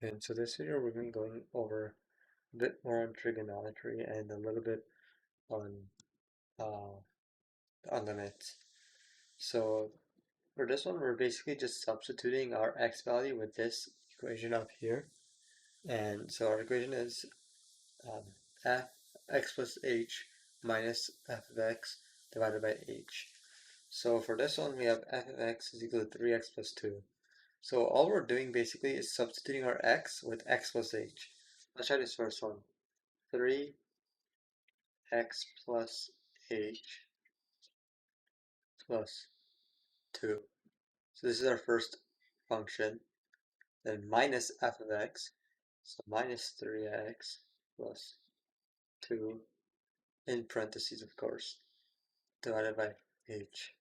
And so this video we're going to be going over a bit more on trigonometry and a little bit on limits. So for this one, we're basically just substituting our x value with this equation up here. And so our equation is f x plus h minus f of x divided by h. So for this one, we have f of x is equal to 3x plus 2. So all we're doing basically is substituting our x with x plus h. Let's try this first one. 3x plus h plus 2. So this is our first function. Then minus f of x. So minus 3x plus 2 in parentheses, of course, divided by h.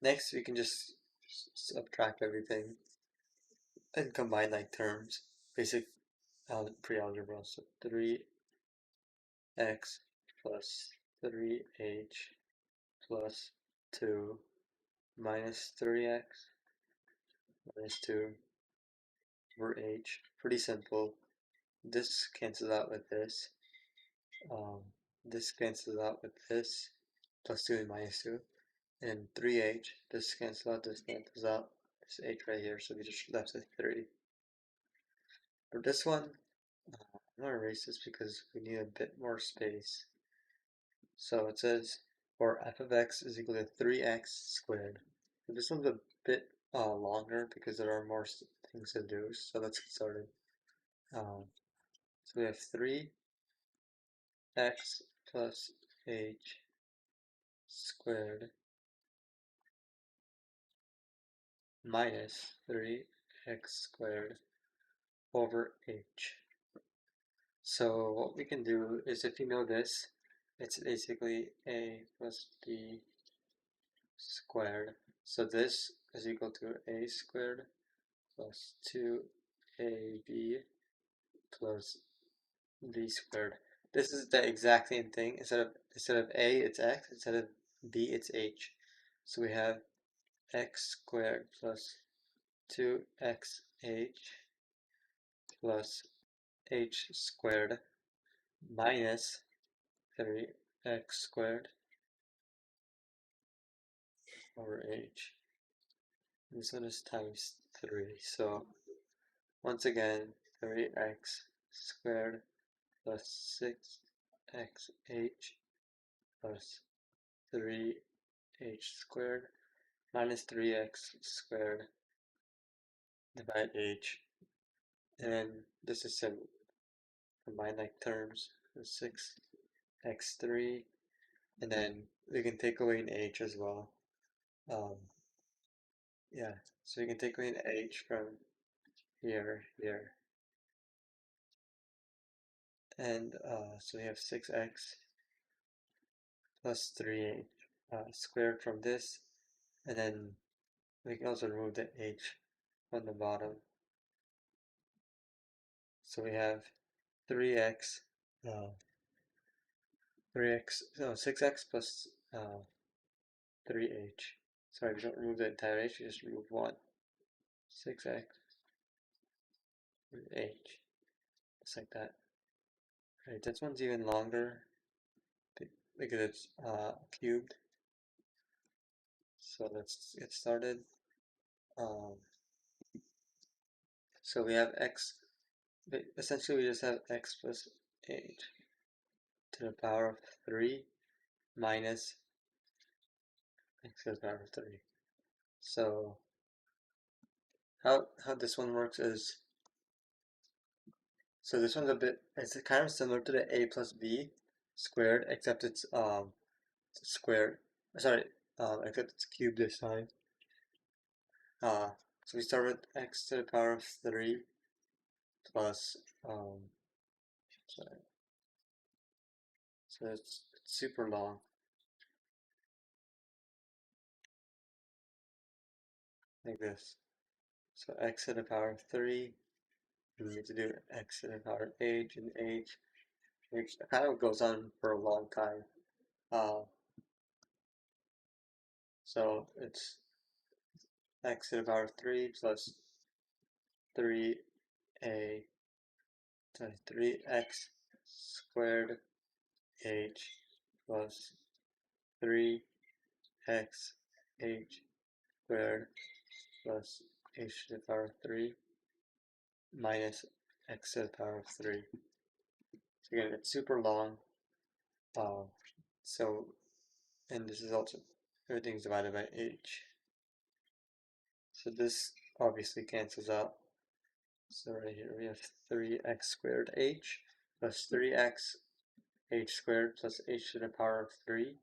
Next, we can just subtract everything and combine like terms. Basic pre-algebra. So 3x plus 3h plus 2 minus 3x minus 2 over h. Pretty simple. This cancels out with this. This cancels out with this. Plus 2 and minus 2. And 3h. This cancels out. This cancels out. This h right here. So we just left with 3. For this one, I'm going to erase this because we need a bit more space. So it says for f of x is equal to 3x squared. So this one's a bit longer because there are more things to do. So let's get started. So we have 3x plus h squared minus 3x squared over h. So what we can do is, if you know this, it's basically a plus b squared. So this is equal to a squared plus 2ab plus b squared. This is the exact same thing. Instead of a, it's x. Instead of b, it's h. So we have x squared plus 2xh plus h squared minus 3x squared over h. This one is times 3. So once again, 3x squared plus 6xh plus 3h squared minus 3x squared divided h. And then this is some combine like terms. So 6x3, and then we can take away an h as well. Yeah, so you can take away an h from here, and so we have 6x plus 3h squared from this, and then we can also remove the h from the bottom. So we have 3x, 6x plus 3h. Sorry, we don't remove the entire h, we just remove 1. 6x with h, just like that. Right, this one's even longer because it's cubed. So let's get started. So we have x, essentially we just have x plus h to the power of 3 minus x to the power of 3. So how this one works is, so this one's it's kind of similar to the a plus b squared, except it's squared, sorry, except it's cubed this time. So we start with x to the power of 3 plus, sorry, so it's super long. Like this. So x to the power of 3, we need to do x to the power of h and h, which kind of goes on for a long time. So it's x to the power of 3 plus 3a 3x squared h plus 3x h squared plus h to the power of 3 minus x to the power of 3. So again, it's super long. And this is also, everything's divided by h. So this obviously cancels out. So right here we have 3x squared h plus 3x h squared plus h to the power of 3.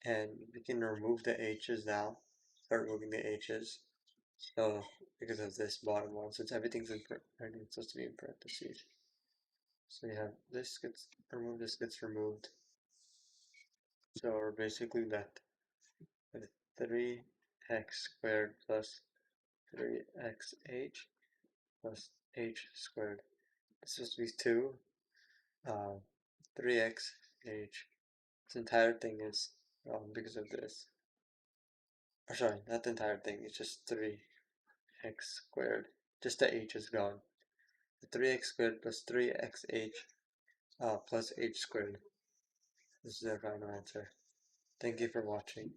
And we can remove the h's now. Start removing the h's. So because of this bottom one, since everything's supposed to be in parentheses. So we have this gets removed, this gets removed. So we're basically left with 3x squared plus 3xh plus h squared. It's supposed to be 2, 3xh. This entire thing is because of this. Or sorry, not the entire thing, it's just 3x squared. Just the h is gone. 3x squared plus 3xh plus h squared. This is our final answer. Thank you for watching.